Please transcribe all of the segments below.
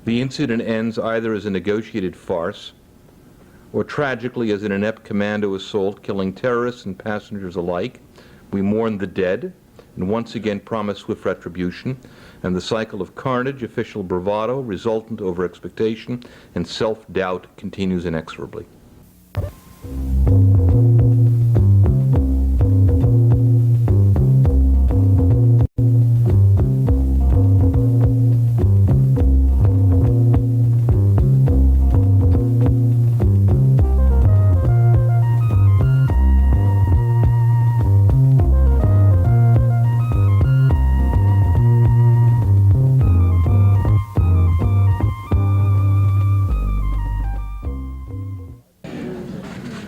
The incident ends either as a negotiated farce or tragically as an inept commando assault killing terrorists and passengers alike. We mourn the dead and once again promise swift retribution, and the cycle of carnage, official bravado, resultant over expectation, and self-doubt continues inexorably.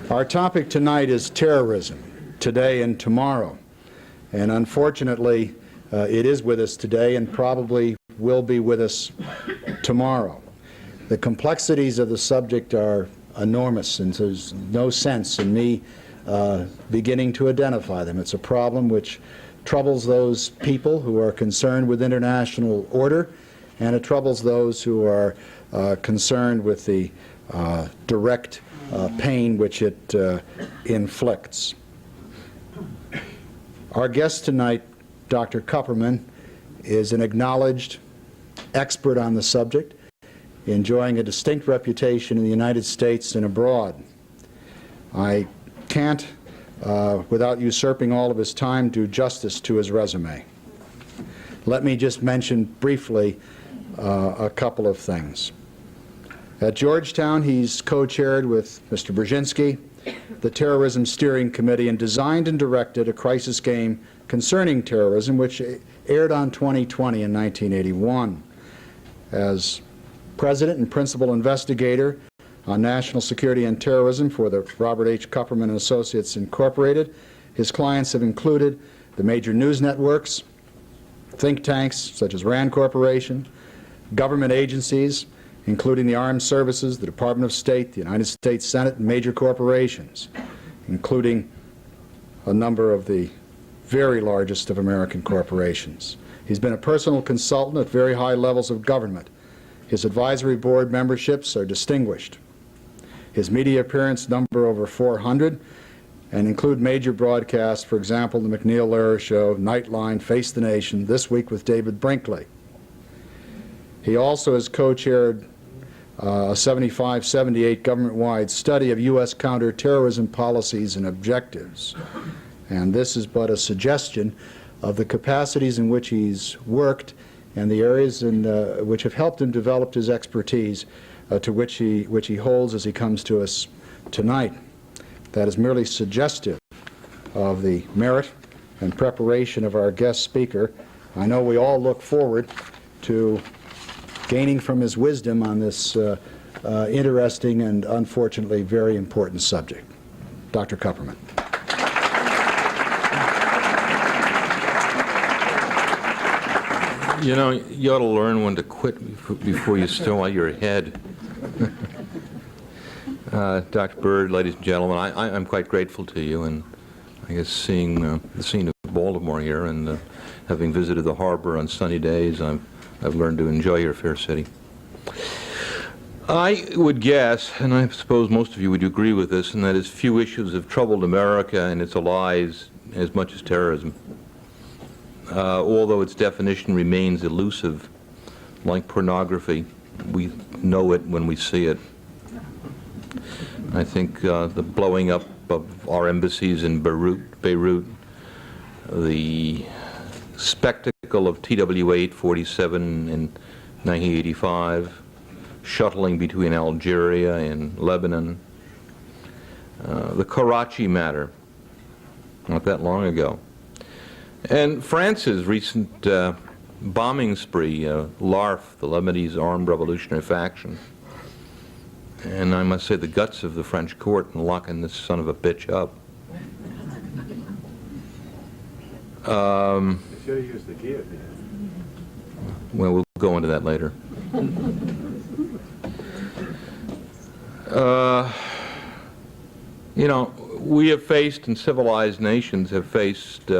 Our topic tonight is terrorism, today and tomorrow. And unfortunately, it is with us today and probably will be with us tomorrow. The complexities of the subject are enormous, and there's no sense in me beginning to identify them. It's a problem which troubles those people who are concerned with international order, and it troubles those who are concerned with the direct pain which it inflicts. Our guest tonight, Dr. Kupperman, is an acknowledged expert on the subject, enjoying a distinct reputation in the United States and abroad. I can't, without usurping all of his time, do justice to his resume. Let me just mention briefly a couple of things. At Georgetown, he's co-chaired with Mr. Brzezinski the Terrorism Steering Committee and designed and directed a crisis game concerning terrorism, which aired on 2020 in 1981. As president and principal investigator on national security and terrorism for the Robert H. Kupperman and Associates Incorporated, his clients have included the major news networks, think tanks such as RAND Corporation, government agencies, including the Armed Services, the Department of State, the United States Senate, and major corporations, including a number of the very largest of American corporations. He's been a personal consultant at very high levels of government. His advisory board memberships are distinguished. His media appearance number over 400 and include major broadcasts, for example, the McNeil-Lehrer Show, Nightline, Face the Nation, This Week with David Brinkley. He also has co-chaired a 75-78 government-wide study of U.S. counterterrorism policies and objectives. And this is but a suggestion of the capacities in which he's worked and the areas which have helped him develop his expertise to which he holds as he comes to us tonight. That is merely suggestive of the merit and preparation of our guest speaker. I know we all look forward to gaining from his wisdom on this interesting and unfortunately very important subject. Dr. Kupperman. You know, you ought to learn when to quit before you stole your head. Dr. Bird, ladies and gentlemen, I'm quite grateful to you, and I guess seeing the scene of Baltimore here and having visited the harbor on sunny days, I've learned to enjoy your fair city. I would guess, and I suppose most of you would agree with this, and that is few issues have troubled America and its allies as much as terrorism. Although its definition remains elusive, like pornography, we know it when we see it. I think the blowing up of our embassies in Beirut, the spectacle of TWA 847 in 1985, shuttling between Algeria and Lebanon, the Karachi matter, not that long ago, and France's recent bombing spree, LARF, the Lebanese Armed Revolutionary Faction. And I must say the guts of the French court in locking this son of a bitch up. Should have used the guillotine. Well, we'll go into that later. You know, we have faced, and civilized nations have faced,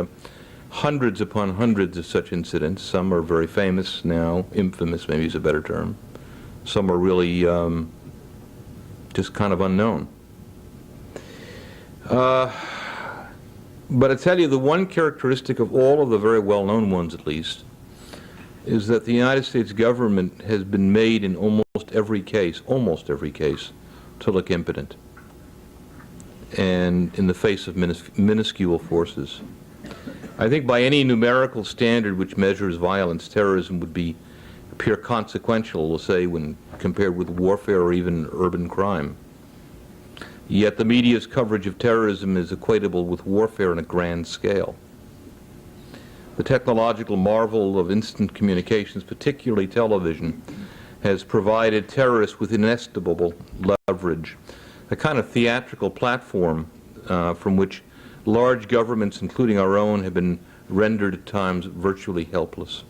hundreds upon hundreds of such incidents. Some are very famous now, infamous maybe is a better term. Some are really just kind of unknown. But I tell you, the one characteristic of all of the very well-known ones, at least, is that the United States government has been made in almost every case, to look impotent, and in the face of minuscule forces. I think by any numerical standard which measures violence, terrorism would appear consequential, we'll say, when compared with warfare or even urban crime. Yet the media's coverage of terrorism is equatable with warfare on a grand scale. The technological marvel of instant communications, particularly television, has provided terrorists with inestimable leverage, a kind of theatrical platform from which large governments, including our own, have been rendered at times virtually helpless.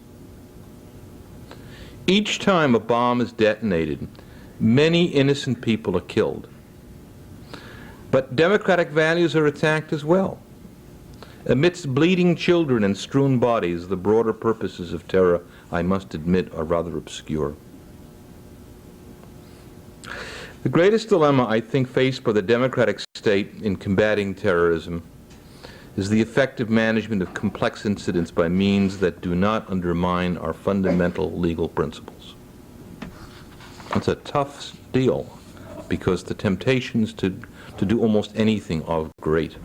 Each time a bomb is detonated, many innocent people are killed. But democratic values are attacked as well. Amidst bleeding children and strewn bodies, the broader purposes of terror, I must admit, are rather obscure. The greatest dilemma, I think, faced by the democratic state in combating terrorism is the effective management of complex incidents by means that do not undermine our fundamental legal principles. It's a tough deal because the temptations to do almost anything are great.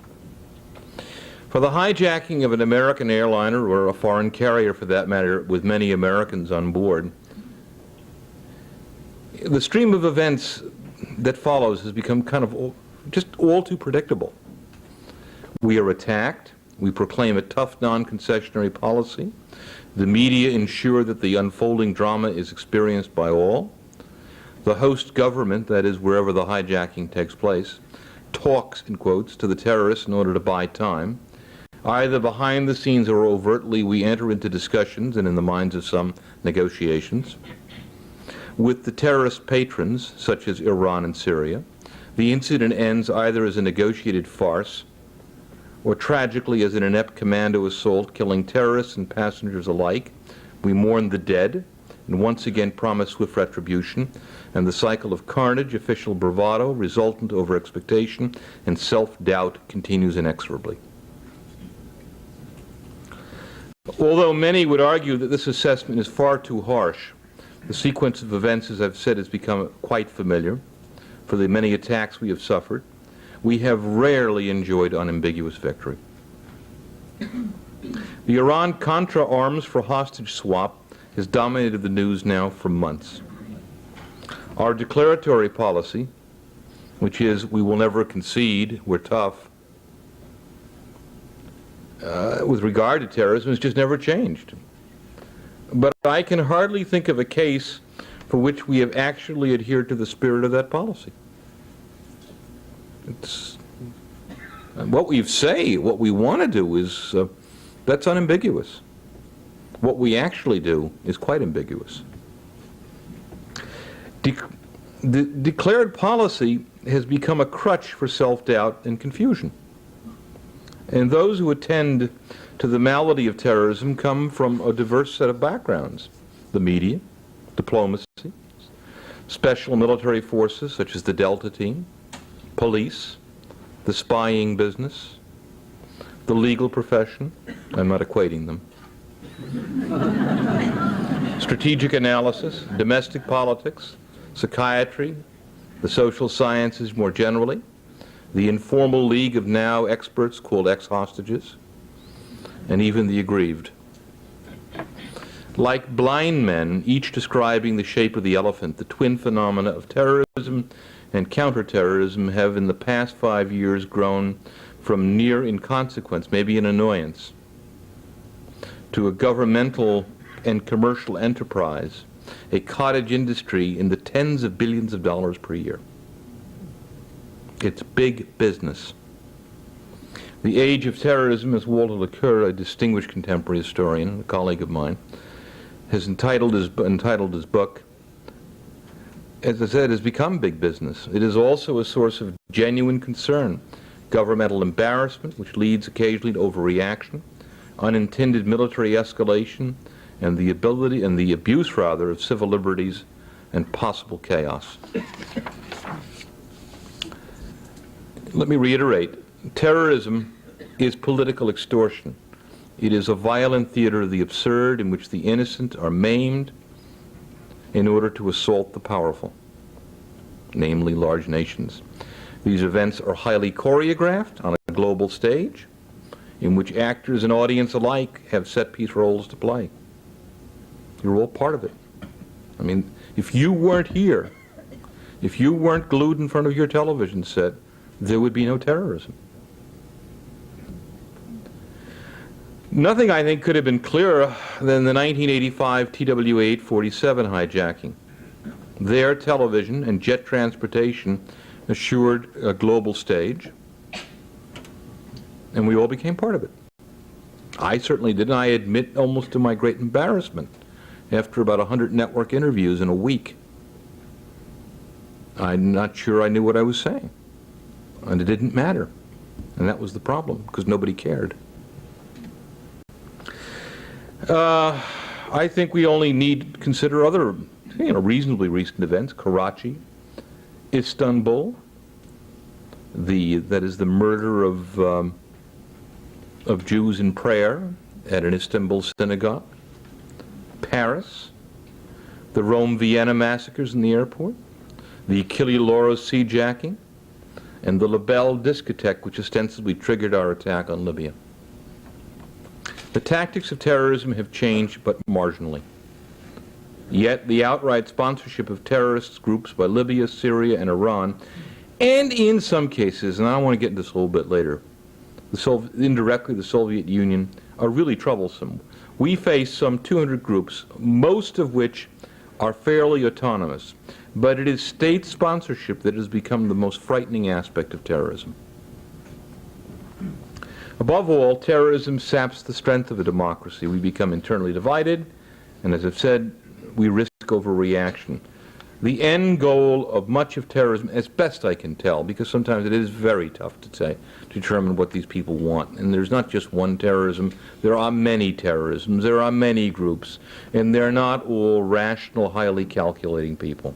For the hijacking of an American airliner, or a foreign carrier for that matter, with many Americans on board, the stream of events that follows has become kind of just all too predictable. We are attacked, we proclaim a tough non-concessionary policy, the media ensure that the unfolding drama is experienced by all, the host government, that is wherever the hijacking takes place, talks, in quotes, to the terrorists in order to buy time. Either behind the scenes or overtly, we enter into discussions, and in the minds of some, negotiations, with the terrorist patrons, such as Iran and Syria. The incident ends either as a negotiated farce, or tragically as an inept commando assault, killing terrorists and passengers alike. We mourn the dead, and once again promise swift retribution, and the cycle of carnage, official bravado, resultant over expectation, and self-doubt continues inexorably. Although many would argue that this assessment is far too harsh, the sequence of events, as I've said, has become quite familiar for the many attacks we have suffered. We have rarely enjoyed unambiguous victory. The Iran-Contra arms for hostage swap has dominated the news now for months. Our declaratory policy, which is we will never concede, we're tough, with regard to terrorism has just never changed. But I can hardly think of a case for which we have actually adhered to the spirit of that policy. It's, what we say, what we want to do is, that's unambiguous. What we actually do is quite ambiguous. The declared policy has become a crutch for self-doubt and confusion. And those who attend to the malady of terrorism come from a diverse set of backgrounds: the media, diplomacy, special military forces such as the Delta Team, police, the spying business, the legal profession, I'm not equating them, strategic analysis, domestic politics, psychiatry, the social sciences more generally, the informal league of now experts called ex-hostages, and even the aggrieved. Like blind men, each describing the shape of the elephant, the twin phenomena of terrorism and counterterrorism have in the past 5 years grown from near inconsequence, maybe an annoyance, to a governmental and commercial enterprise, a cottage industry in the tens of billions of dollars per year. It's big business. The Age of Terrorism, as Walter LeCoeur, a distinguished contemporary historian, a colleague of mine, has entitled his book, as I said, has become big business. It is also a source of genuine concern, governmental embarrassment, which leads occasionally to overreaction, unintended military escalation, and the ability and the abuse, rather, of civil liberties and possible chaos. Let me reiterate, terrorism is political extortion. It is a violent theater of the absurd in which the innocent are maimed in order to assault the powerful, namely large nations. These events are highly choreographed on a global stage in which actors and audience alike have set-piece roles to play. You're all part of it. I mean, if you weren't here, if you weren't glued in front of your television set, there would be no terrorism. Nothing, I think, could have been clearer than the 1985 TWA-847 hijacking. Their television and jet transportation assured a global stage, and we all became part of it. I certainly did, and I admit almost to my great embarrassment, after about 100 network interviews in a week, I'm not sure I knew what I was saying. And it didn't matter. And that was the problem, because nobody cared. I think we only need to consider other, reasonably recent events. Karachi, Istanbul, that is the murder of Jews in prayer at an Istanbul synagogue. Paris, the Rome-Vienna massacres in the airport, the Achille Lauro sea-jacking, and the Labelle discotheque, which ostensibly triggered our attack on Libya. The tactics of terrorism have changed, but marginally. Yet the outright sponsorship of terrorist groups by Libya, Syria, and Iran, and in some cases, and I want to get into this a little bit later, indirectly the Soviet Union, are really troublesome. We face some 200 groups, most of which are fairly autonomous, but it is state sponsorship that has become the most frightening aspect of terrorism. Above all, terrorism saps the strength of a democracy. We become internally divided, and as I've said, we risk overreaction. The end goal of much of terrorism, as best I can tell, because sometimes it is very tough to determine what these people want. And there's not just one terrorism, there are many terrorisms, there are many groups, and they're not all rational, highly calculating people.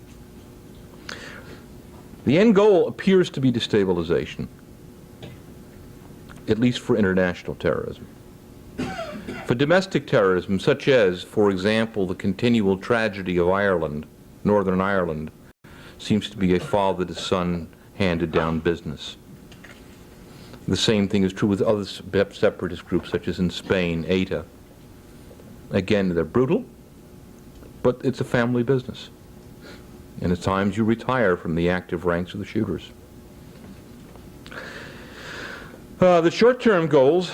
The end goal appears to be destabilization, at least for international terrorism. For domestic terrorism, such as, for example, the continual tragedy of Ireland, Northern Ireland, seems to be a father-to-son handed-down business. The same thing is true with other separatist groups, such as in Spain, ETA. Again, they're brutal, but it's a family business. And at times you retire from the active ranks of the shooters. The short-term goals,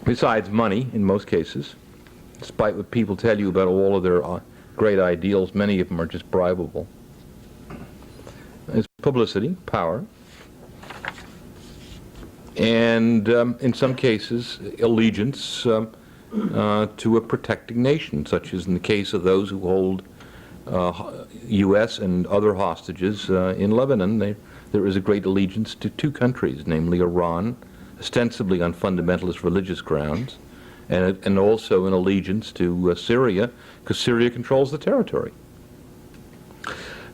besides money in most cases, despite what people tell you about all of their great ideals, many of them are just bribable, is publicity, power, and in some cases allegiance to a protecting nation, such as in the case of those who hold U.S. and other hostages in Lebanon. There is a great allegiance to two countries, namely Iran, ostensibly on fundamentalist religious grounds, and also an allegiance to Syria, because Syria controls the territory.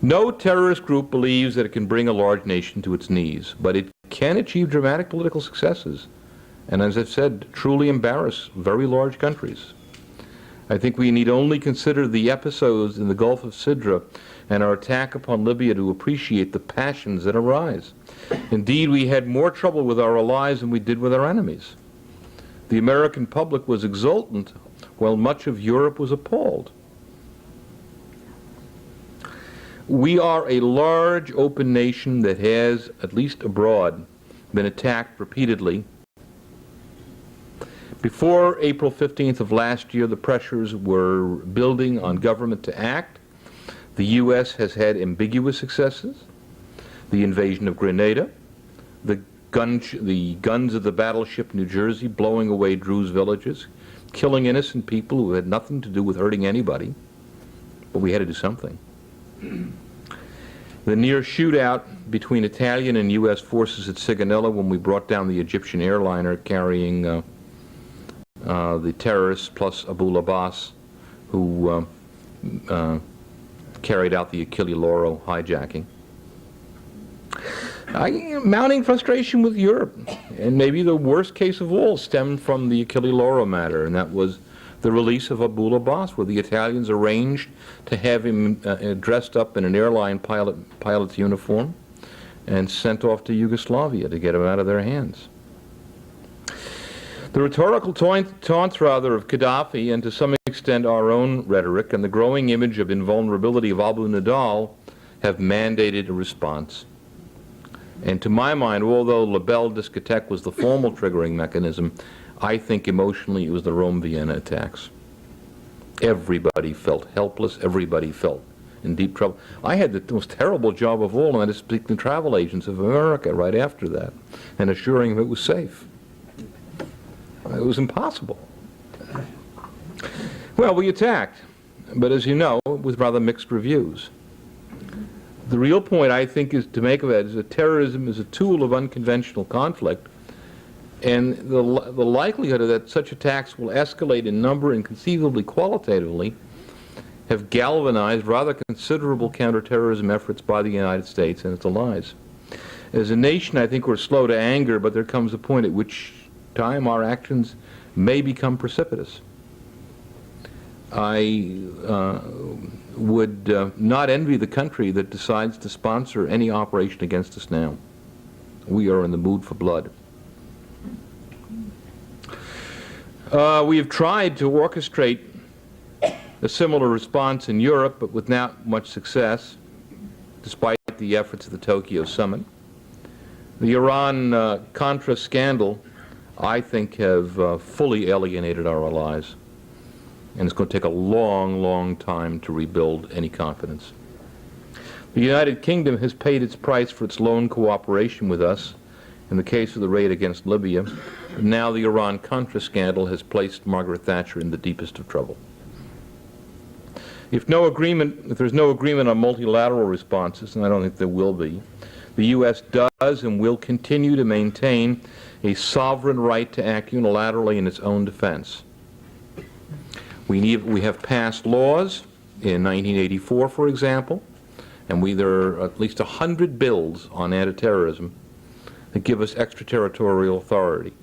No terrorist group believes that it can bring a large nation to its knees, but it can achieve dramatic political successes, and as I've said, truly embarrass very large countries. I think we need only consider the episodes in the Gulf of Sidra and our attack upon Libya to appreciate the passions that arise. Indeed, we had more trouble with our allies than we did with our enemies. The American public was exultant, while much of Europe was appalled. We are a large, open nation that has, at least abroad, been attacked repeatedly. Before April 15th of last year, the pressures were building on government to act. The U.S. has had ambiguous successes. The invasion of Grenada, the guns of the battleship New Jersey blowing away Druze villages, killing innocent people who had nothing to do with hurting anybody, but we had to do something. The near shootout between Italian and U.S. forces at Sigonella when we brought down the Egyptian airliner carrying the terrorists plus Abu Labas, who carried out the Achille Lauro hijacking. Mounting frustration with Europe, and maybe the worst case of all stemmed from the Achille Lauro matter, and that was the release of Abul Abbas, where the Italians arranged to have him dressed up in an airline pilot's uniform and sent off to Yugoslavia to get him out of their hands. The rhetorical taunts, rather, of Gaddafi, and to some extent our own rhetoric, and the growing image of invulnerability of Abu Nidal have mandated a response. And to my mind, although La Belle Discotheque was the formal triggering mechanism, I think emotionally it was the Rome-Vienna attacks. Everybody felt helpless. Everybody felt in deep trouble. I had the most terrible job of all, and I had to speak to travel agents of America right after that and assuring them it was safe. It was impossible. Well, we attacked, but as you know, with rather mixed reviews. The real point, I think, is to make of it is that terrorism is a tool of unconventional conflict, and the likelihood of that such attacks will escalate in number and conceivably qualitatively have galvanized rather considerable counterterrorism efforts by the United States and its allies. As a nation, I think we're slow to anger, but there comes a point at which time our actions may become precipitous. I would not envy the country that decides to sponsor any operation against us now. We are in the mood for blood. We have tried to orchestrate a similar response in Europe, but without much success, despite the efforts of the Tokyo summit. The Iran-Contra scandal, I think, have fully alienated our allies, and it's going to take a long, long time to rebuild any confidence. The United Kingdom has paid its price for its lone cooperation with us in the case of the raid against Libya. Now the Iran-Contra scandal has placed Margaret Thatcher in the deepest of trouble. If there's no agreement on multilateral responses, and I don't think there will be, the U.S. does and will continue to maintain a sovereign right to act unilaterally in its own defense. We have passed laws in 1984, for example, and there are at least 100 bills on anti-terrorism that give us extraterritorial authority.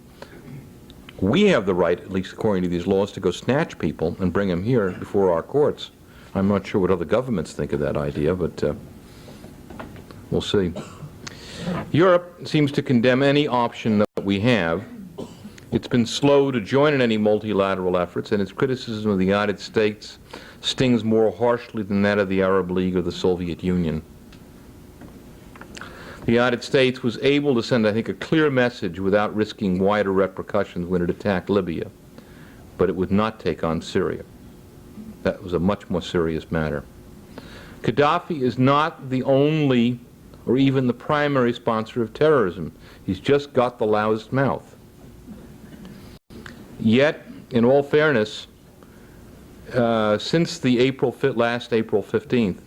We have the right, at least according to these laws, to go snatch people and bring them here before our courts. I'm not sure what other governments think of that idea, but we'll see. Europe seems to condemn any option that we have. It's been slow to join in any multilateral efforts, and its criticism of the United States stings more harshly than that of the Arab League or the Soviet Union. The United States was able to send, I think, a clear message without risking wider repercussions when it attacked Libya, but it would not take on Syria. That was a much more serious matter. Gaddafi is not the only or even the primary sponsor of terrorism. He's just got the loudest mouth. Yet, in all fairness, since the last April 15th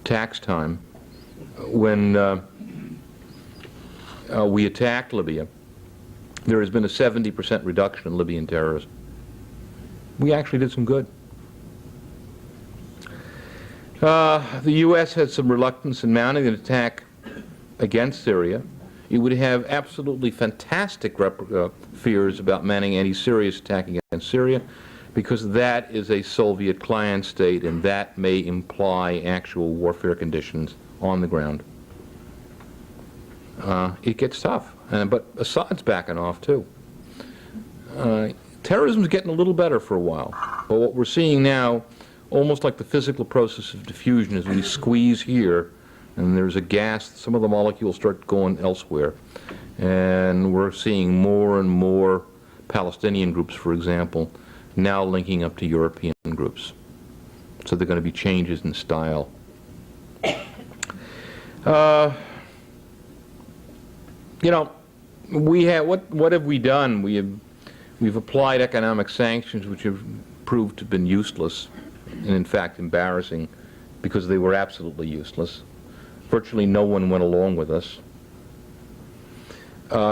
tax time, when we attacked Libya, there has been a 70% reduction in Libyan terrorism. We actually did some good. The U.S. had some reluctance in mounting an attack against Syria. It would have absolutely fantastic fears about mounting any serious attack against Syria, because that is a Soviet client state, and that may imply actual warfare conditions on the ground. It gets tough, but Assad's backing off too. Terrorism's getting a little better for a while, but what we're seeing now, almost like the physical process of diffusion, is we squeeze here, and there's a gas, some of the molecules start going elsewhere, and we're seeing more and more Palestinian groups, for example, now linking up to European groups. So there are going to be changes in style. You know, what have we done? We've applied economic sanctions which have proved to have been useless and in fact embarrassing because they were absolutely useless. Virtually no one went along with us.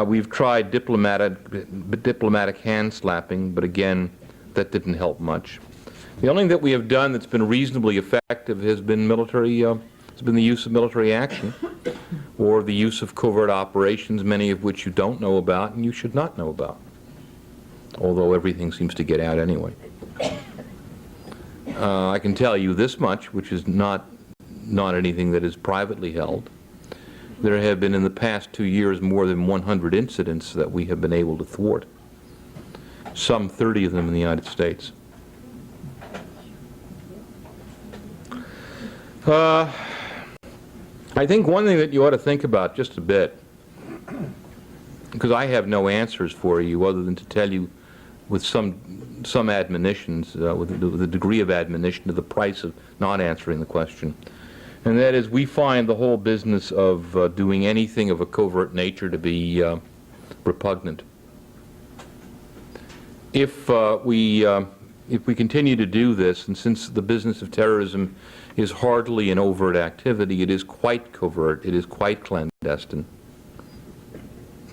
We've tried diplomatic hand slapping, but again, that didn't help much. The only thing that we have done that's been reasonably effective has been the use of military action, or the use of covert operations, many of which you don't know about and you should not know about, although everything seems to get out anyway. I can tell you this much, which is not anything that is privately held. There have been in the past 2 years more than 100 incidents that we have been able to thwart, some 30 of them in the United States. I think one thing that you ought to think about just a bit, because I have no answers for you other than to tell you with some admonitions, with a degree of admonition to the price of not answering the question. And that is, we find the whole business of doing anything of a covert nature to be repugnant. If we continue to do this, and since the business of terrorism is hardly an overt activity, it is quite covert, it is quite clandestine,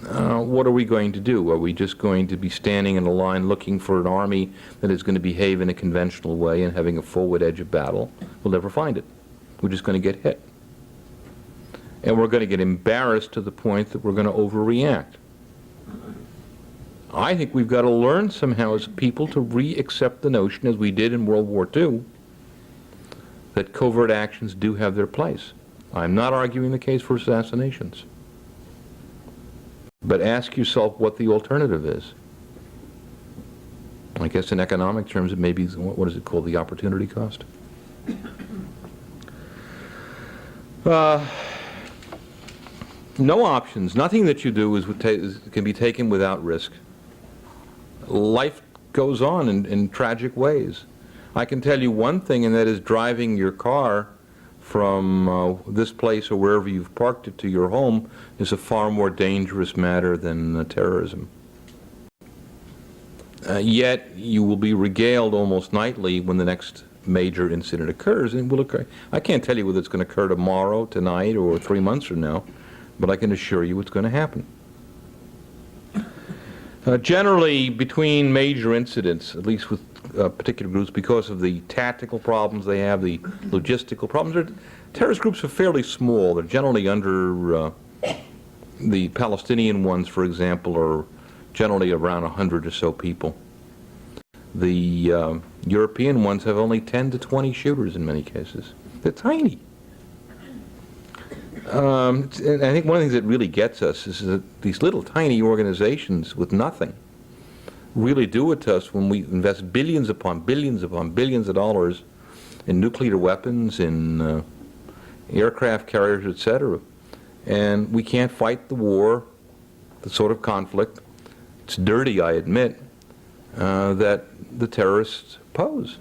what are we going to do? Are we just going to be standing in a line looking for an army that is going to behave in a conventional way and having a forward edge of battle? We'll never find it. We're just going to get hit. And we're going to get embarrassed to the point that we're going to overreact. I think we've got to learn somehow as people to re-accept the notion, as we did in World War II, that covert actions do have their place. I'm not arguing the case for assassinations. But ask yourself what the alternative is. I guess in economic terms it may be, what is it called, the opportunity cost? No options. Nothing that you do can be taken without risk. Life goes on in tragic ways. I can tell you one thing, and that is driving your car from this place or wherever you've parked it to your home is a far more dangerous matter than terrorism. Yet you will be regaled almost nightly when the next major incident occurs, and it will occur. I can't tell you whether it's going to occur tomorrow, tonight, or 3 months from now, but I can assure you it's going to happen. Generally, between major incidents, at least with particular groups, because of the tactical problems they have, the logistical problems, terrorist groups are fairly small. They're generally under, the Palestinian ones, for example, are generally around 100 or so people. The European ones have only 10 to 20 shooters in many cases. They're tiny. And I think one of the things that really gets us is that these little tiny organizations with nothing really do it to us when we invest billions upon billions upon billions of dollars in nuclear weapons, in aircraft carriers, etc. And we can't fight the war, the sort of conflict, it's dirty, I admit, that the terrorists pose.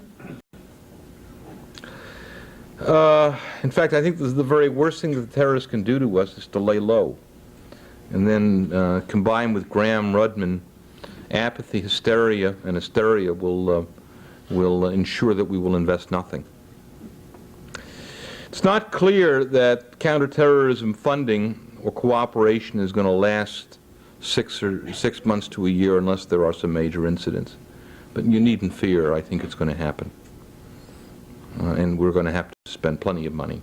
In fact, I think the very worst thing that the terrorists can do to us is to lay low. And then combined with Graham-Rudman, apathy, hysteria, and hysteria will ensure that we will invest nothing. It's not clear that counterterrorism funding or cooperation is going to last 6 months to a year unless there are some major incidents. But you needn't fear. I think it's going to happen. And we're going to have to spend plenty of money.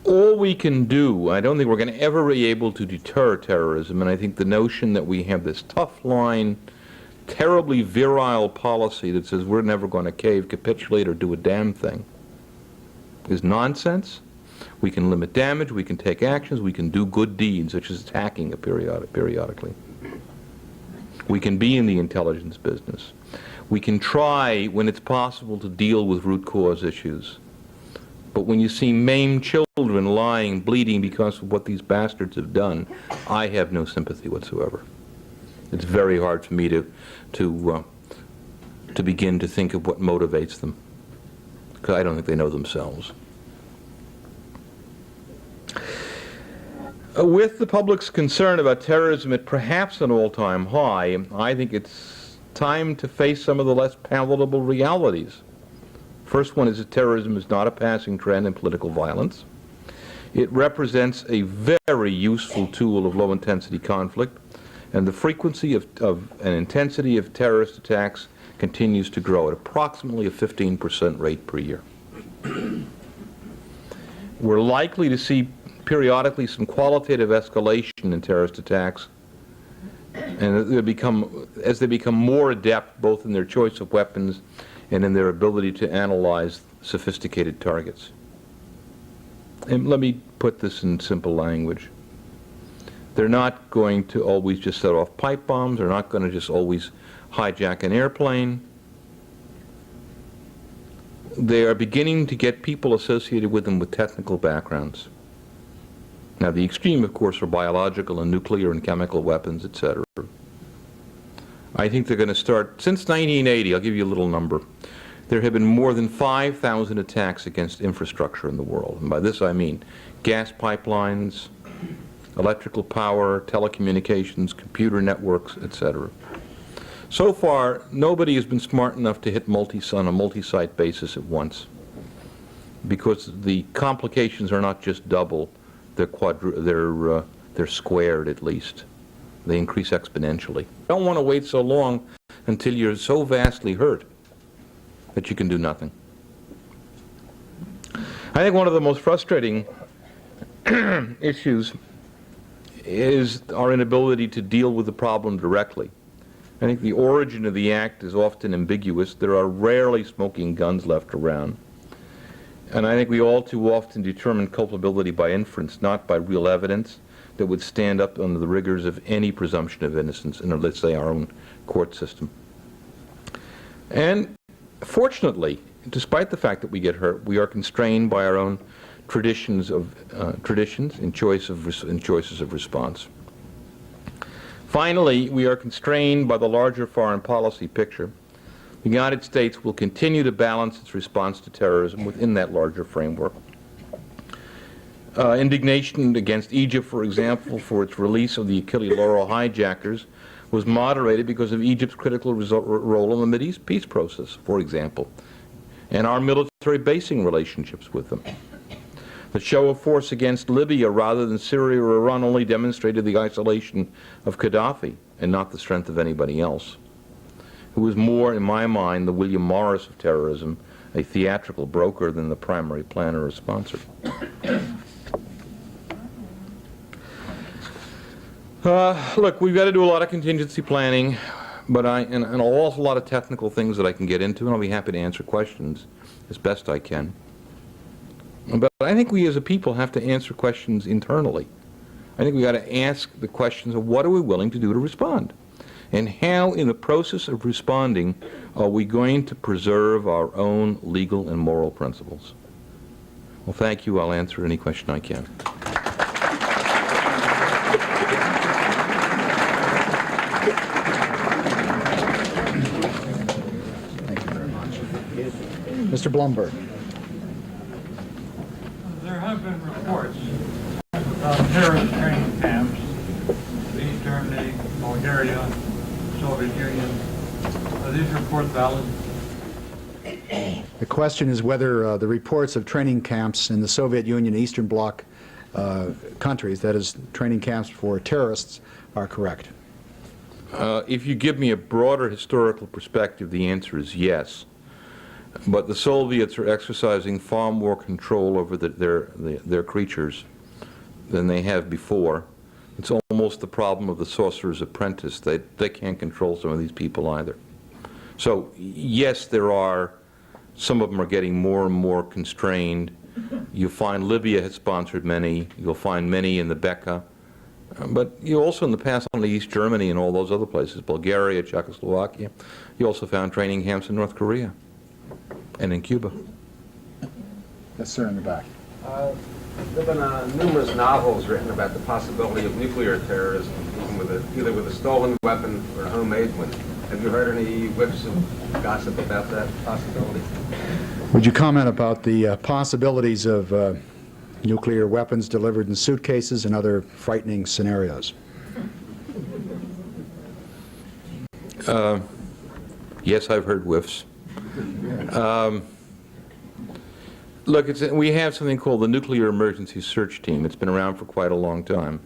All we can do, I don't think we're going to ever be able to deter terrorism, and I think the notion that we have this tough line, terribly virile policy that says we're never going to cave, capitulate, or do a damn thing is nonsense. We can limit damage, we can take actions, we can do good deeds, such as attacking periodically. We can be in the intelligence business. We can try, when it's possible, to deal with root cause issues. But when you see maimed children lying, bleeding because of what these bastards have done, I have no sympathy whatsoever. It's very hard for me to begin to think of what motivates them, because I don't think they know themselves. With the public's concern about terrorism at perhaps an all-time high, I think it's time to face some of the less palatable realities. First one is that terrorism is not a passing trend in political violence. It represents a very useful tool of low-intensity conflict, and the frequency and intensity of terrorist attacks continues to grow at approximately a 15% rate per year. We're likely to see periodically some qualitative escalation in terrorist attacks, and as they become more adept both in their choice of weapons and in their ability to analyze sophisticated targets. And let me put this in simple language. They're not going to always just set off pipe bombs. They're not going to just always hijack an airplane. They are beginning to get people associated with them with technical backgrounds. Now, the extreme, of course, are biological and nuclear and chemical weapons, etc. I think they're going to start, since 1980, I'll give you a little number, there have been more than 5,000 attacks against infrastructure in the world. And by this I mean gas pipelines, electrical power, telecommunications, computer networks, etc. So far, nobody has been smart enough to hit on a multi-site basis at once, because the complications are not just double, they're squared at least. They increase exponentially. You don't want to wait so long until you're so vastly hurt that you can do nothing. I think one of the most frustrating issues is our inability to deal with the problem directly. I think the origin of the act is often ambiguous. There are rarely smoking guns left around. And I think we all too often determine culpability by inference, not by real evidence that would stand up under the rigors of any presumption of innocence in, let's say, our own court system. And fortunately, despite the fact that we get hurt, we are constrained by our own traditions in choices of response. Finally, we are constrained by the larger foreign policy picture. The United States will continue to balance its response to terrorism within that larger framework. Indignation against Egypt, for example, for its release of the Achille Lauro hijackers was moderated because of Egypt's critical role in the Mideast peace process, for example, and our military basing relationships with them. The show of force against Libya rather than Syria or Iran only demonstrated the isolation of Gaddafi and not the strength of anybody else, who was more, in my mind, the William Morris of terrorism, a theatrical broker than the primary planner or sponsor. Look, we've got to do a lot of contingency planning, but and an awful lot of technical things that I can get into, and I'll be happy to answer questions as best I can. But I think we as a people have to answer questions internally. I think we got to ask the questions of what are we willing to do to respond? And how, in the process of responding, are we going to preserve our own legal and moral principles? Well, thank you. I'll answer any question I can. Thank you very much. Mr. Blumberg. There have been reports about terrorist training camps in East Germany, Bulgaria, Soviet Union. Are these reports valid? The question is whether the reports of training camps in the Soviet Union and Eastern Bloc countries, that is, training camps for terrorists, are correct. If you give me a broader historical perspective, the answer is yes. But the Soviets are exercising far more control over their creatures than they have before. It's almost the problem of the sorcerer's apprentice. They can't control some of these people either. So yes, some of them are getting more and more constrained. You find Libya has sponsored many. You'll find many in the Beka. But you also in the past on East Germany and all those other places, Bulgaria, Czechoslovakia, you also found training camps in North Korea and in Cuba. Yes, sir, in the back. There have been numerous novels written about the possibility of nuclear terrorism, either with a stolen weapon or a homemade one. Have you heard any whiffs of gossip about that possibility? Would you comment about the possibilities of nuclear weapons delivered in suitcases and other frightening scenarios? Yes, I've heard whiffs. Look, we have something called the Nuclear Emergency Search Team. It's been around for quite a long time.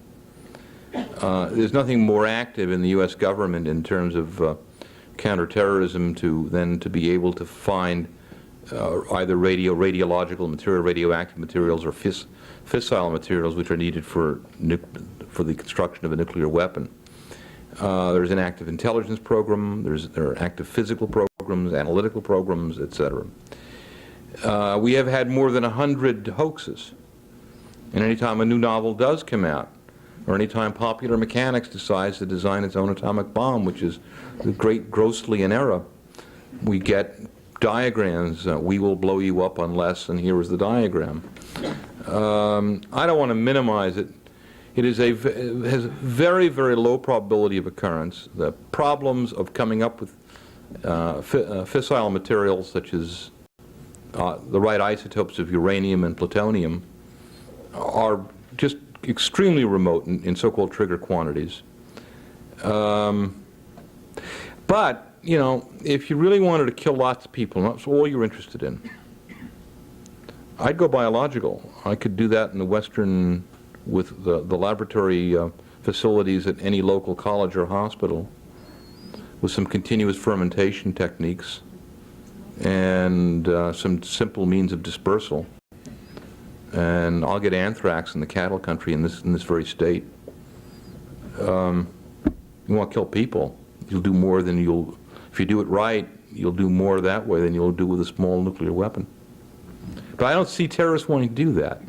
There's nothing more active in the U.S. government in terms of counterterrorism to be able to find either radiological material, radioactive materials, or fissile materials which are needed for the construction of a nuclear weapon. There's an active intelligence program, there are active physical programs, analytical programs, etc. We have had more than 100 hoaxes. And any time a new novel does come out, or any time Popular Mechanics decides to design its own atomic bomb, which is grossly in error, we get diagrams. We will blow you up unless, and here is the diagram. I don't want to minimize it. It has very, very low probability of occurrence. The problems of coming up with fissile materials such as the right isotopes of uranium and plutonium are just extremely remote in so-called trigger quantities. But, you know, if you really wanted to kill lots of people, and that's all you're interested in, I'd go biological. I could do that in the Western, with the laboratory facilities at any local college or hospital, with some continuous fermentation techniques and some simple means of dispersal. And I'll get anthrax in the cattle country in this very state. You want to kill people, you'll do more than if you do it right, you'll do more that way than you'll do with a small nuclear weapon. But I don't see terrorists wanting to do that.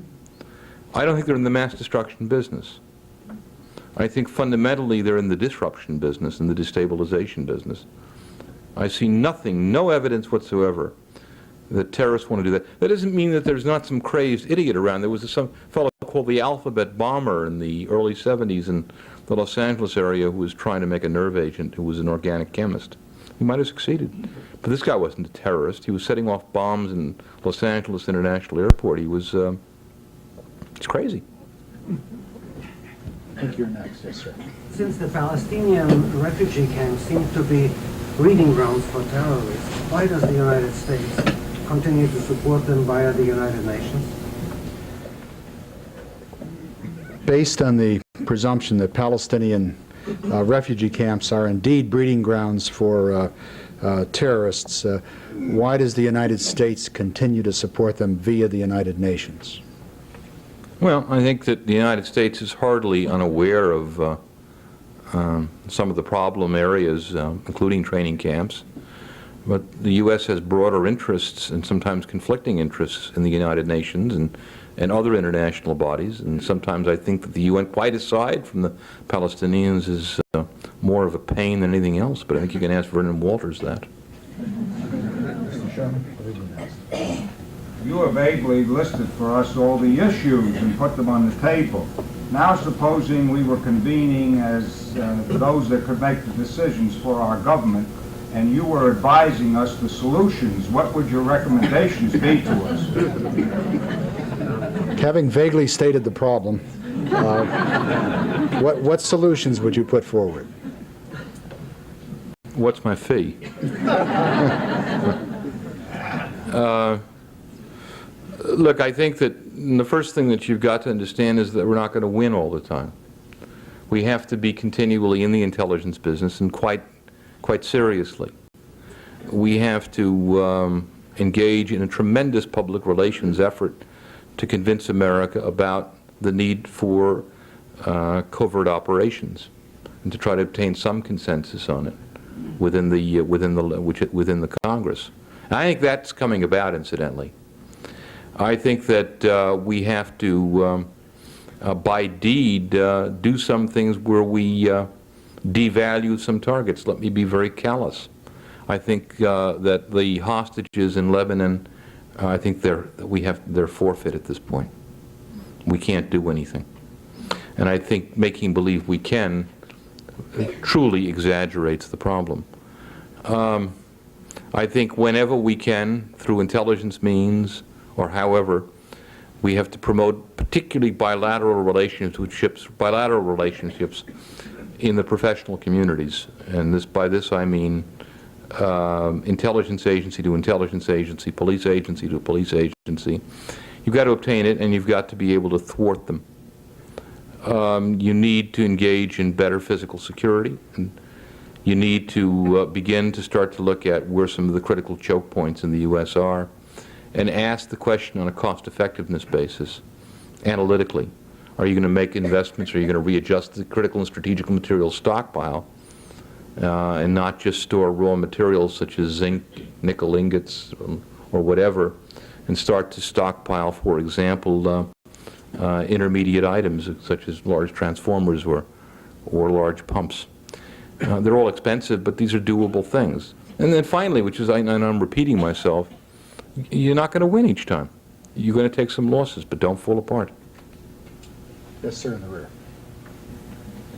I don't think they're in the mass destruction business. I think fundamentally they're in the disruption business and the destabilization business. I see nothing, no evidence whatsoever that terrorists want to do that. That doesn't mean that there's not some crazed idiot around. There was some fellow called the Alphabet Bomber in the early 70s in the Los Angeles area who was trying to make a nerve agent, who was an organic chemist. He might have succeeded. But this guy wasn't a terrorist. He was setting off bombs in Los Angeles International Airport. He was, it's crazy. I think you're next, yes, sir. Since the Palestinian refugee camps seem to be breeding grounds for terrorists, why does the United States continue to support them via the United Nations? Based on the presumption that Palestinian refugee camps are indeed breeding grounds for terrorists, why does the United States continue to support them via the United Nations? Well, I think that the United States is hardly unaware of some of the problem areas, including training camps. But the U.S. has broader interests and sometimes conflicting interests in the United Nations and other international bodies. And sometimes I think that the UN, quite aside from the Palestinians, is more of a pain than anything else. But I think you can ask Vernon Walters that. You have ably listed for us all the issues and put them on the table. Now supposing we were convening as those that could make the decisions for our government, and you were advising us the solutions, what would your recommendations be to us? Having vaguely stated the problem, what solutions would you put forward? What's my fee? Look, I think that the first thing that you've got to understand is that we're not going to win all the time. We have to be continually in the intelligence business, and quite seriously. We have to engage in a tremendous public relations effort to convince America about the need for covert operations, and to try to obtain some consensus on it within the Congress. And I think that's coming about, incidentally. I think that we have to, by deed, do some things where we devalue some targets. Let me be very callous. I think that the hostages in Lebanon, I think they're forfeit at this point. We can't do anything. And I think making believe we can truly exaggerates the problem. I think whenever we can, through intelligence means, or however, we have to promote particularly bilateral relationships in the professional communities. And by this I mean intelligence agency to intelligence agency, police agency to police agency. You've got to obtain it, and you've got to be able to thwart them. You need to engage in better physical security, and You need to begin to start to look at where some of the critical choke points in the U.S. are and ask the question on a cost-effectiveness basis, analytically. Are you going to make investments? Are you going to readjust the critical and strategic materials stockpile and not just store raw materials such as zinc, nickel ingots, or whatever, and start to stockpile, for example, intermediate items such as large transformers or large pumps? They're all expensive, but these are doable things. And then finally, which is, and I'm repeating myself, you're not going to win each time. You're going to take some losses, but don't fall apart. Yes, sir, in the rear.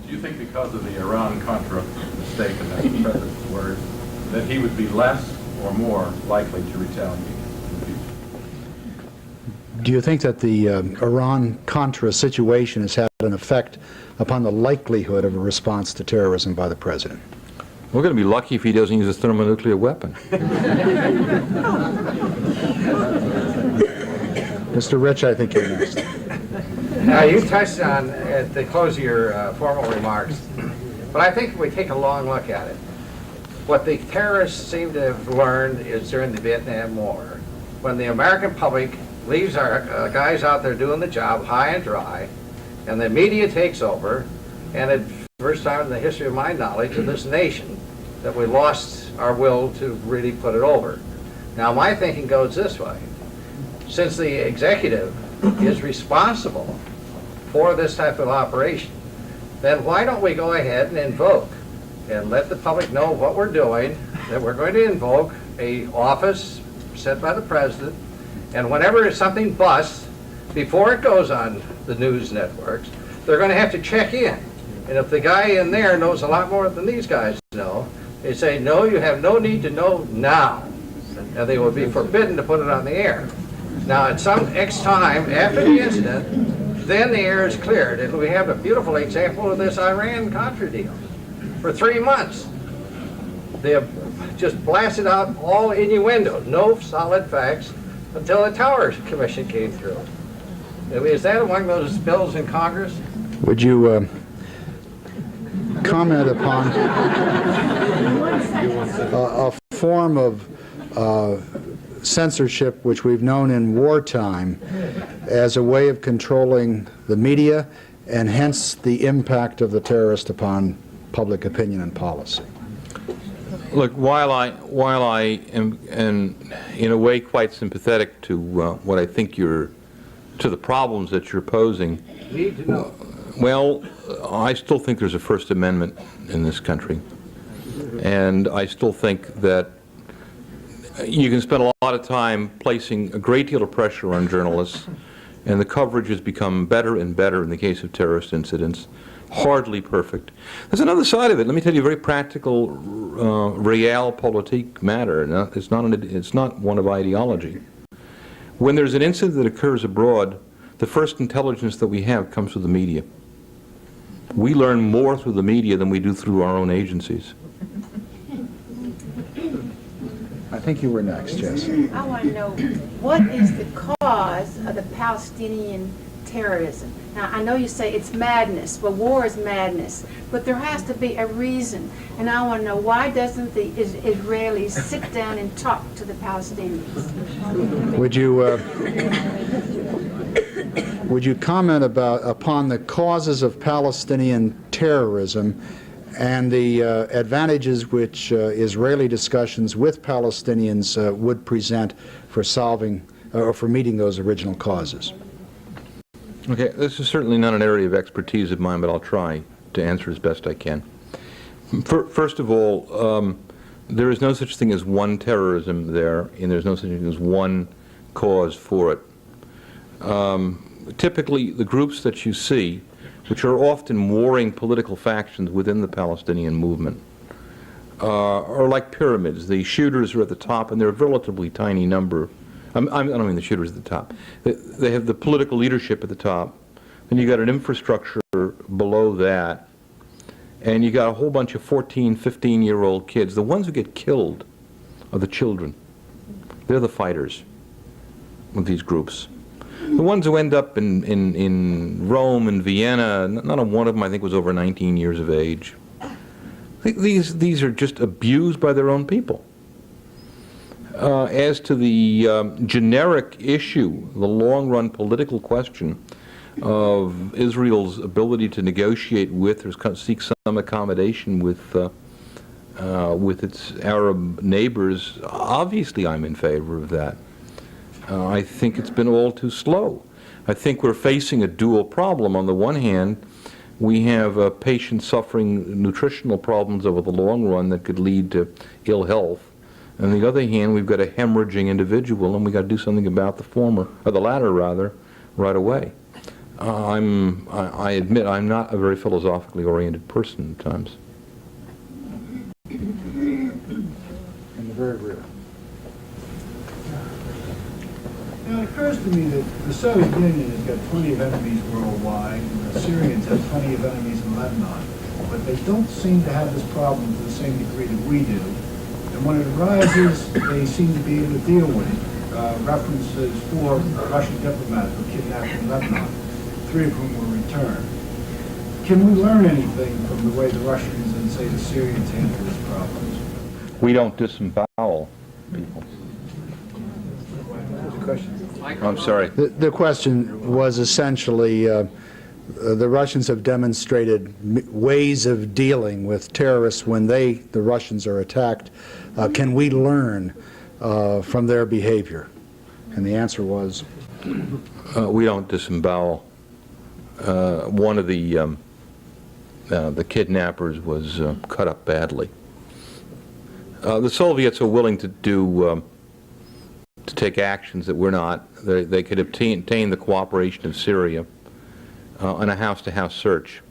Do you think because of the Iran-Contra mistake, and that's the President's word, that he would be less or more likely to retaliate in the future? Do you think that the Iran-Contra situation has had an effect upon the likelihood of a response to terrorism by the President? We're going to be lucky if he doesn't use a thermonuclear weapon. Mr. Rich, I think you're next. Now, you touched on at the close of your formal remarks, but I think if we take a long look at it, what the terrorists seem to have learned is during the Vietnam War, when the American public leaves our guys out there doing the job high and dry, and the media takes over, and it's the first time in the history of my knowledge of this nation that we lost our will to really put it over. Now, my thinking goes this way. Since the executive is responsible for this type of operation, then why don't we go ahead and invoke and let the public know what we're doing, that we're going to invoke a office set by the President, and whenever something busts, before it goes on the news networks, they're going to have to check in. And if the guy in there knows a lot more than these guys know, they say, no, you have no need to know now. And they will be forbidden to put it on the air. Now, at some X time after the incident, then the air is cleared. And we have a beautiful example of this Iran-Contra deal. For 3 months, they have just blasted out all innuendo, no solid facts, until the Towers Commission came through. Is that among those bills in Congress? Would you comment upon a form of censorship which we've known in wartime as a way of controlling the media and hence the impact of the terrorist upon public opinion and policy? Look, while I am in a way quite sympathetic to what I think to the problems that you're posing, Need to know. well, I still think there's a First Amendment in this country, and I still think that you can spend a lot of time placing a great deal of pressure on journalists, and the coverage has become better and better in the case of terrorist incidents. Hardly perfect. There's another side of it. Let me tell you a very practical, realpolitik matter. Now, it's not one of ideology. When there's an incident that occurs abroad, the first intelligence that we have comes through the media. We learn more through the media than we do through our own agencies. I think you were next, Jess. I want to know, what is the cause of the Palestinian terrorism? Now, I know you say it's madness, but war is madness, but there has to be a reason. And I want to know, why doesn't the Israelis sit down and talk to the Palestinians? Would you comment upon the causes of Palestinian terrorism and the advantages which Israeli discussions with Palestinians would present for solving or for meeting those original causes? Okay, this is certainly not an area of expertise of mine, but I'll try to answer as best I can. First of all, there is no such thing as one terrorism there, and there's no such thing as one cause for it. Typically, the groups that you see, which are often warring political factions within the Palestinian movement, are like pyramids. The shooters are at the top, and they're a relatively tiny number. I don't mean the shooters at the top. They have the political leadership at the top, and you got an infrastructure below that, and you got a whole bunch of 14, 15-year-old kids. The ones who get killed are the children. They're the fighters of these groups. The ones who end up in Rome and Vienna, not one of them I think was over 19 years of age. These are just abused by their own people. As to the generic issue, the long-run political question of Israel's ability to negotiate with or seek some accommodation with its Arab neighbors, obviously I'm in favor of that. I think it's been all too slow. I think we're facing a dual problem. On the one hand, we have patients suffering nutritional problems over the long run that could lead to ill health. On the other hand, we've got a hemorrhaging individual, and we've got to do something about the former, or the latter rather, right away. I admit I'm not a very philosophically oriented person at times. In the very rear. Now, it occurs to me that the Soviet Union has got plenty of enemies worldwide, and the Syrians have plenty of enemies in Lebanon, but they don't seem to have this problem to the same degree that we do. And when it arises, they seem to be able to deal with it. References 4 Russian diplomats were kidnapped in Lebanon, 3 of whom were returned. Can we learn anything from the way the Russians and, say, the Syrians handle this problem? We don't disembowel people. I'm sorry. The question was essentially, the Russians have demonstrated ways of dealing with terrorists when the Russians are attacked. Can we learn from their behavior? And the answer was? We don't disembowel. One of the kidnappers was cut up badly. The Soviets are willing to to take actions that we're not. They could obtain the cooperation of Syria on a house-to-house search.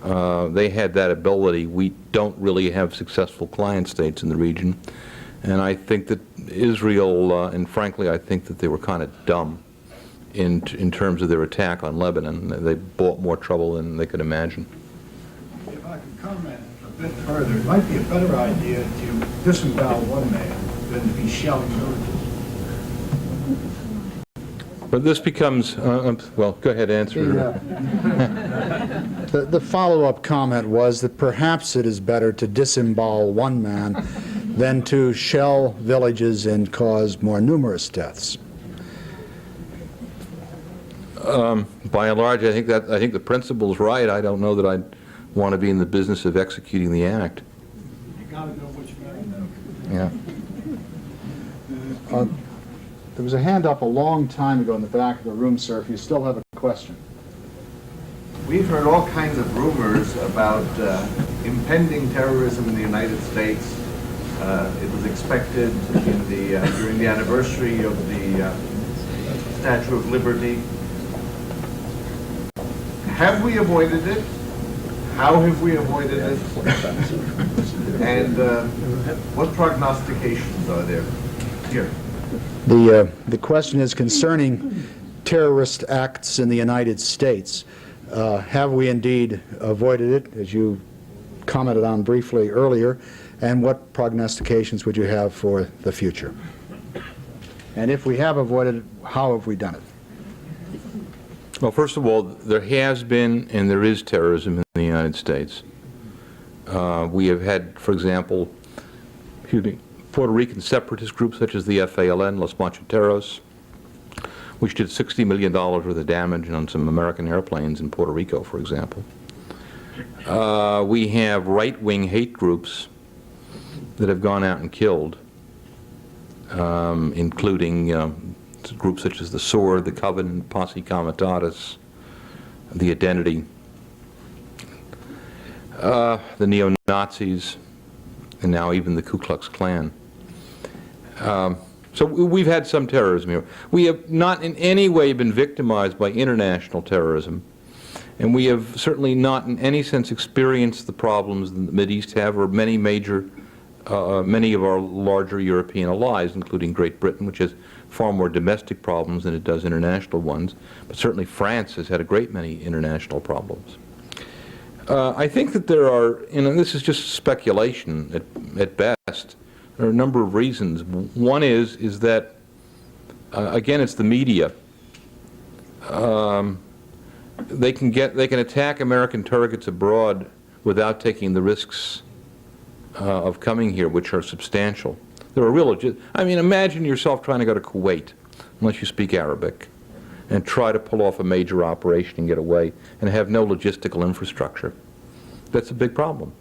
They had that ability. We don't really have successful client states in the region. And I think that Israel, and frankly I think that they were kind of dumb in terms of their attack on Lebanon. They brought more trouble than they could imagine. If I could comment a bit further, it might be a better idea to disembowel one man than to be shelling villages. But this becomes, well, go ahead, answer. The follow-up comment was that perhaps it is better to disembowel one man than to shell villages and cause more numerous deaths. By and large, I think the principle's right. I don't know that I'd want to be in the business of executing the act. You got to know what you got to know. Yeah. There was a hand up a long time ago in the back of the room, sir, if you still have a question. We've heard all kinds of rumors about impending terrorism in the United States. It was expected during the anniversary of the Statue of Liberty. Have we avoided it? How have we avoided it? And what prognostications are there here? The question is concerning terrorist acts in the United States. Have we indeed avoided it, as you commented on briefly earlier, and what prognostications would you have for the future? And if we have avoided it, how have we done it? Well, first of all, there has been and there is terrorism in the United States. We have had, for example, Puerto Rican separatist groups such as the FALN, Los Manchateros, which did $60 million worth of damage on some American airplanes in Puerto Rico, for example. We have right-wing hate groups that have gone out and killed, including groups such as the Sword, the Covenant, Posse Comitatus, the Identity, the neo-Nazis, and now even the Ku Klux Klan. So we've had some terrorism here. We have not in any way been victimized by international terrorism, and we have certainly not in any sense experienced the problems that the Mideast have, or many of our larger European allies, including Great Britain, which has far more domestic problems than it does international ones. But certainly France has had a great many international problems. I think that there are, and this is just speculation at best, there are a number of reasons. One is that, again, it's the media. They can attack American targets abroad without taking the risks of coming here, which are substantial. There are real, I mean, imagine yourself trying to go to Kuwait, unless you speak Arabic, and try to pull off a major operation and get away and have no logistical infrastructure. That's a big problem.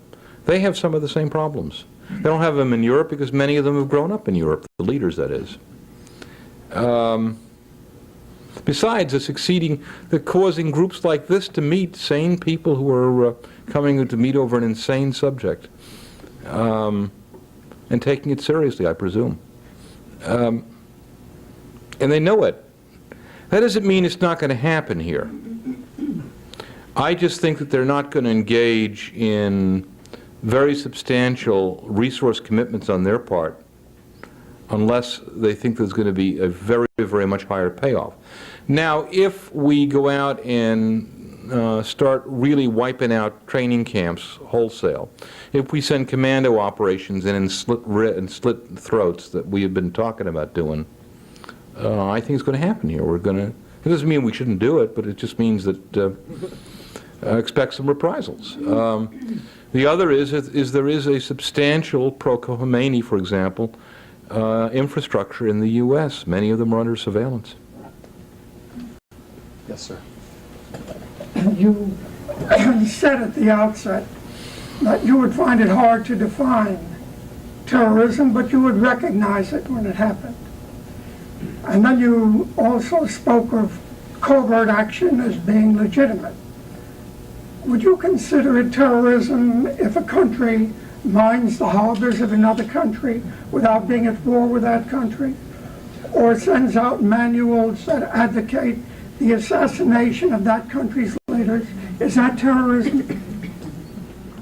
They have some of the same problems. They don't have them in Europe because many of them have grown up in Europe, the leaders, that is. Besides, they're causing groups like this to meet sane people who are coming to meet over an insane subject and taking it seriously, I presume. And they know it. That doesn't mean it's not going to happen here. I just think that they're not going to engage in very substantial resource commitments on their part unless they think there's going to be a very, very much higher payoff. Now, if we go out and start really wiping out training camps wholesale, if we send commando operations in and slit throats that we have been talking about doing, I think it's going to happen here. It doesn't mean we shouldn't do it, but it just means that expect some reprisals. The other is there is a substantial pro-Khomeini, for example, infrastructure in the U.S. Many of them are under surveillance. Yes, sir. You said at the outset that you would find it hard to define terrorism, but you would recognize it when it happened. And then you also spoke of covert action as being legitimate. Would you consider it terrorism if a country mines the harbors of another country without being at war with that country? Or sends out manuals that advocate the assassination of that country's leaders? Is that terrorism?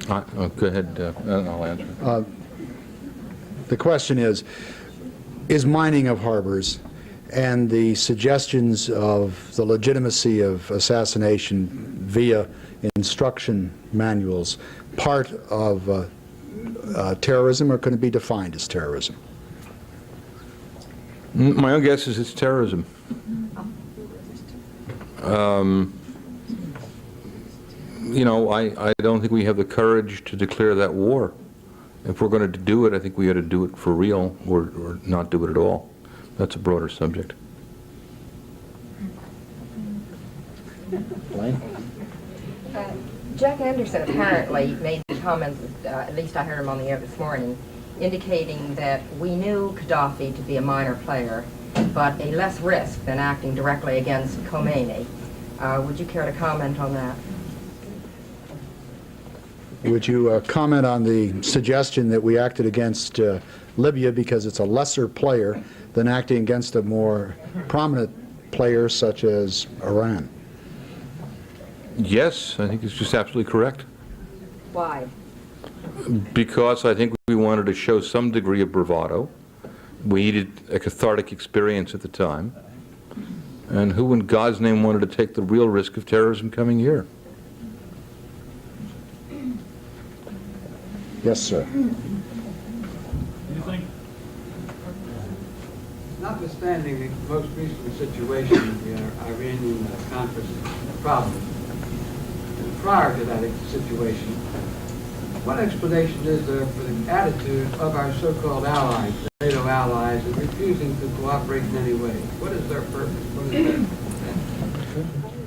Go ahead, I'll answer. The question is mining of harbors and the suggestions of the legitimacy of assassination via instruction manuals part of terrorism, or can it be defined as terrorism? My own guess is it's terrorism. You know, I don't think we have the courage to declare that war. If we're going to do it, I think we ought to do it for real or not do it at all. That's a broader subject. Blaine? Jack Anderson apparently made comments, at least I heard him on the air this morning, indicating that we knew Gaddafi to be a minor player, but a less risk than acting directly against Khomeini. Would you care to comment on that? Would you comment on the suggestion that we acted against Libya because it's a lesser player than acting against a more prominent player such as Iran? Yes, I think it's just absolutely correct. Why? Because I think we wanted to show some degree of bravado. We needed a cathartic experience at the time. And who in God's name wanted to take the real risk of terrorism coming here? Yes, sir. Do you think, notwithstanding the most recent situation, the Iranian conflict problem, and prior to that situation, what explanation is there for the attitude of our so-called allies, NATO allies, in refusing to cooperate in any way? What is their purpose? What is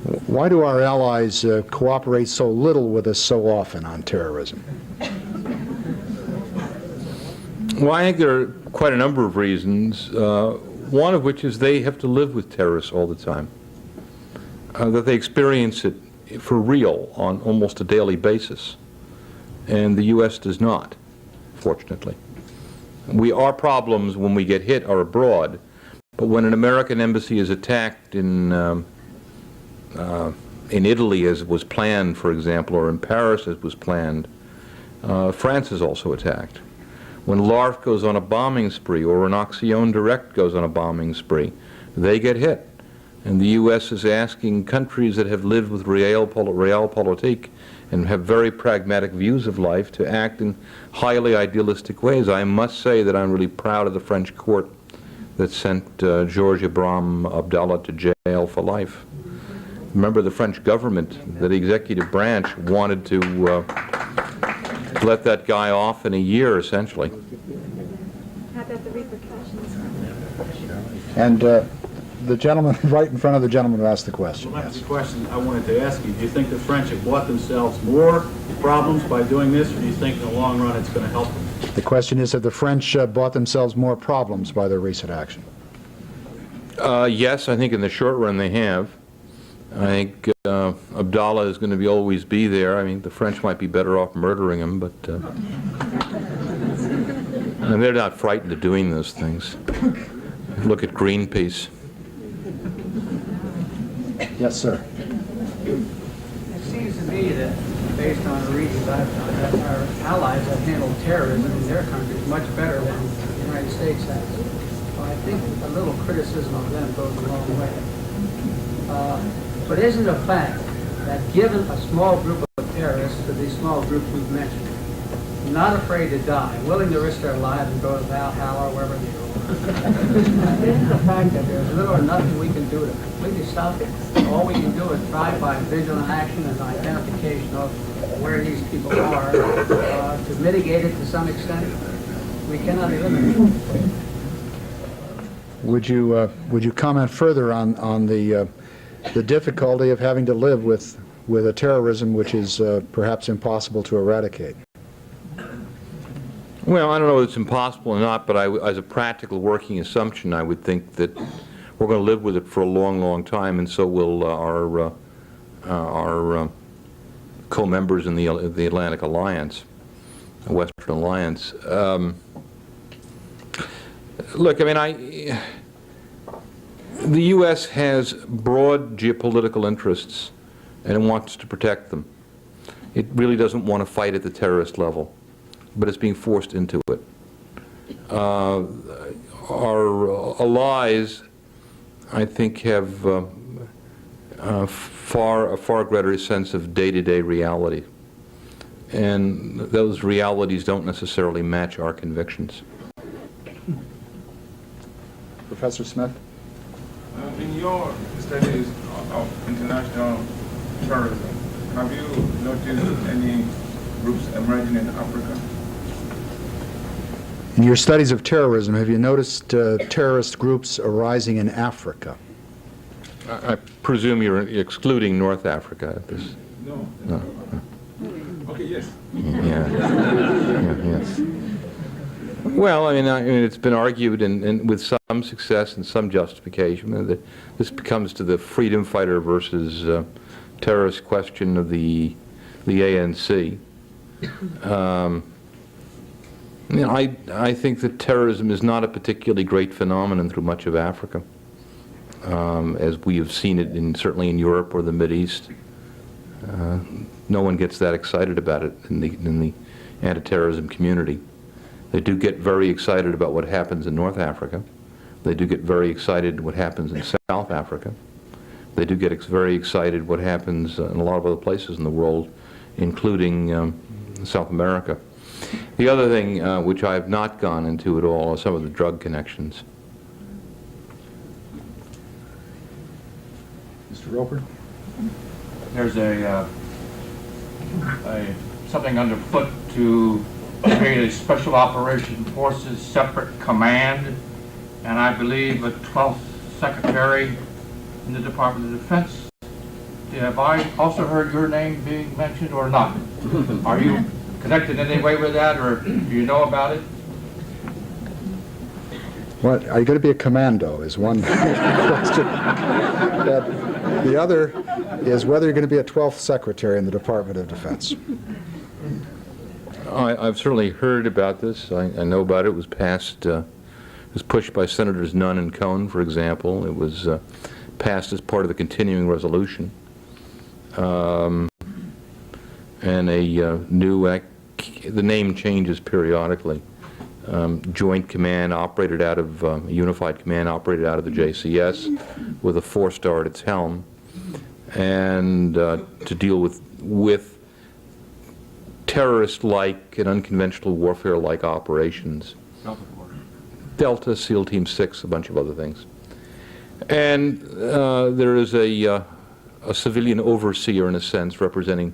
their Why do our allies cooperate so little with us so often on terrorism? Well, I think there are quite a number of reasons, one of which is they have to live with terrorists all the time, that they experience it for real on almost a daily basis, and the U.S. does not, fortunately. Our problems when we get hit are abroad, but when an American embassy is attacked in Italy, as was planned, for example, or in Paris, as was planned, France is also attacked. When LARF goes on a bombing spree, or when Action Direct goes on a bombing spree, they get hit. And the U.S. is asking countries that have lived with realpolitik and have very pragmatic views of life to act in highly idealistic ways. I must say that I'm really proud of the French court that sent Georges Ibrahim Abdallah to jail for life. Remember, the French government, the executive branch, wanted to let that guy off in a year, essentially. How about the repercussions? And the gentleman right in front of the gentleman who asked the question. Well, that's Yes. the question I wanted to ask you. Do you think the French have bought themselves more problems by doing this, or do you think in the long run it's going to help them? The question is, have the French bought themselves more problems by their recent action? Yes, I think in the short run they have. I think Abdallah is going to always be there. I mean, the French might be better off murdering him, but and they're not frightened of doing those things. Look at Greenpeace. Yes, sir. It seems to me that, based on the reasons I've done, that our allies have handled terrorism in their countries much better than the United States has. So I think a little criticism of them goes a long way. But isn't it a fact that given a small group of terrorists to these small groups we've mentioned, not afraid to die, willing to risk their lives and go to Valhalla or wherever they go, isn't the fact that there's little or nothing we can do to completely stop it? All we can do is try by vigilant action and identification of where these people are to mitigate it to some extent. We cannot eliminate it. Would you comment further on the difficulty of having to live with a terrorism which is perhaps impossible to eradicate? Well, I don't know if it's impossible or not, but as a practical working assumption, I would think that we're going to live with it for a long, long time, and so will our co-members in the Atlantic Alliance, the Western Alliance. Look, I mean, the U.S. has broad geopolitical interests, and it wants to protect them. It really doesn't want to fight at the terrorist level, but it's being forced into it. Our allies, I think, have a far greater sense of day-to-day reality, and those realities don't necessarily match our convictions. Professor Smith? In your studies of international terrorism, have you noticed any groups emerging in Africa? In your studies of terrorism, have you noticed terrorist groups arising in Africa? I presume you're excluding North Africa at this. No. No. Okay, yes. Yeah. Yes. Well, I mean, it's been argued, and with some success and some justification, that this becomes to the freedom fighter versus terrorist question of the ANC. I think that terrorism is not a particularly great phenomenon through much of Africa, as we have seen it certainly in Europe or the Mideast. No one gets that excited about it in the anti-terrorism community. They do get very excited about what happens in North Africa. They do get very excited what happens in South Africa. They do get very excited what happens in a lot of other places in the world, including South America. The other thing which I have not gone into at all are some of the drug connections. Mr. Roper? There's something underfoot to create a special operation forces separate command, and I believe a 12th secretary in the Department of Defense. Have I also heard your name being mentioned or not? Are you connected in any way with that, or do you know about it? What, are you going to be a commando is one question. The other is whether you're going to be a 12th secretary in the Department of Defense. I've certainly heard about this. I know about it. It was passed, it was pushed by Senators Nunn and Cohn, for example. It was passed as part of the continuing resolution. And a new, the name changes periodically. Joint command operated out of, unified command operated out of the JCS with a 4-star at its helm, and to deal with terrorist-like and unconventional warfare-like operations. Delta, SEAL Team 6, a bunch of other things. And there is a civilian overseer, in a sense, representing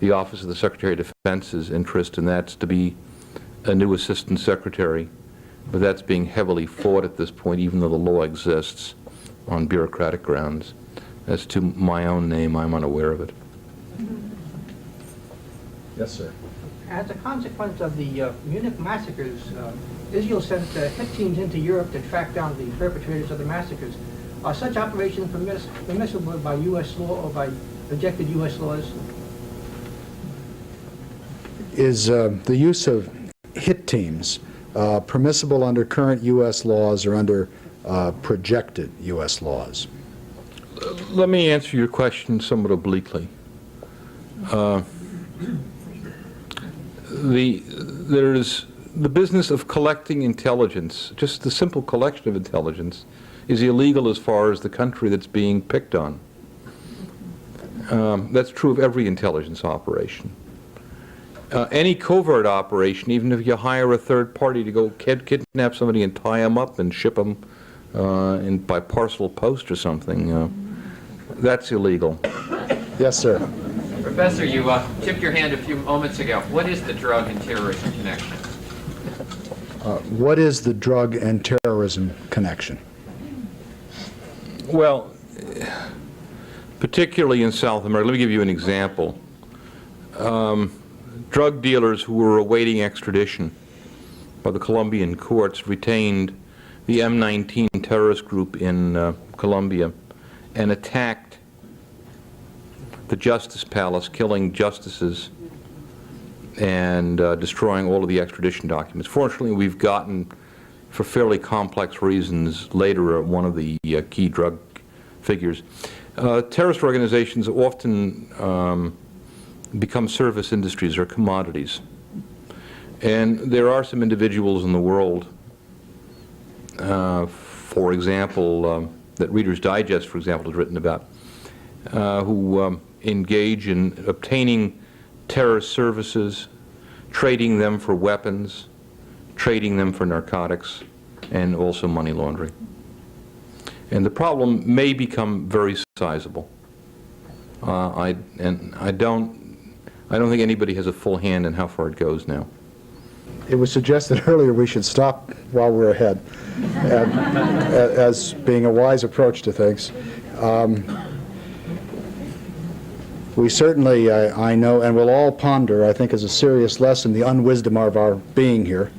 the Office of the Secretary of Defense's interest, and that's to be a new Assistant Secretary. But that's being heavily fought at this point, even though the law exists, on bureaucratic grounds. As to my own name, I'm unaware of it. Yes, sir. As a consequence of the Munich massacres, Israel sent hit teams into Europe to track down the perpetrators of the massacres. Are such operations permissible by U.S. law or by rejected U.S. laws? Is the use of hit teams permissible under current U.S. laws or under projected U.S. laws? Let me answer your question somewhat obliquely. There's the business of collecting intelligence, just the simple collection of intelligence, is illegal as far as the country that's being picked on. That's true of every intelligence operation. Any covert operation, even if you hire a third party to go kidnap somebody and tie them up and ship them by parcel post or something, that's illegal. Yes, sir. Professor, you tipped your hand a few moments ago. What is the drug and terrorism connection? What is the drug and terrorism connection? Well, particularly in South America, let me give you an example. Drug dealers who were awaiting extradition by the Colombian courts retained the M19 terrorist group in Colombia and attacked the Justice Palace, killing justices and destroying all of the extradition documents. Fortunately, we've gotten, for fairly complex reasons, later one of the key drug figures. Terrorist organizations often become service industries or commodities. And there are some individuals in the world, for example, that Reader's Digest, for example, has written about, who engage in obtaining terrorist services, trading them for weapons, trading them for narcotics, and also money laundering. And the problem may become very sizable. I don't think anybody has a full hand in how far it goes now. It was suggested earlier we should stop while we're ahead, as being a wise approach to things. We certainly, I know, and we'll all ponder, I think, as a serious lesson, the unwisdom of our being here,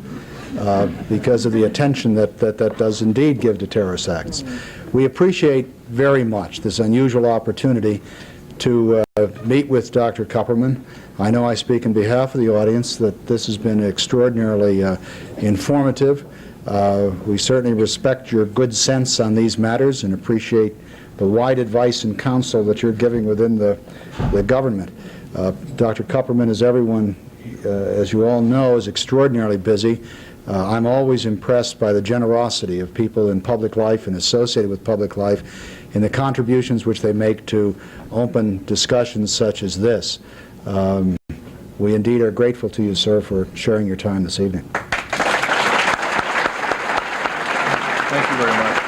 because of the attention that does indeed give to terrorist acts. We appreciate very much this unusual opportunity to meet with Dr. Kupperman. I know I speak on behalf of the audience that this has been extraordinarily informative. We certainly respect your good sense on these matters and appreciate the wide advice and counsel that you're giving within the government. Dr. Kupperman, as everyone, as you all know, is extraordinarily busy. I'm always impressed by the generosity of people in public life and associated with public life in the contributions which they make to open discussions such as this. We indeed are grateful to you, sir, for sharing your time this evening. Thank you very much.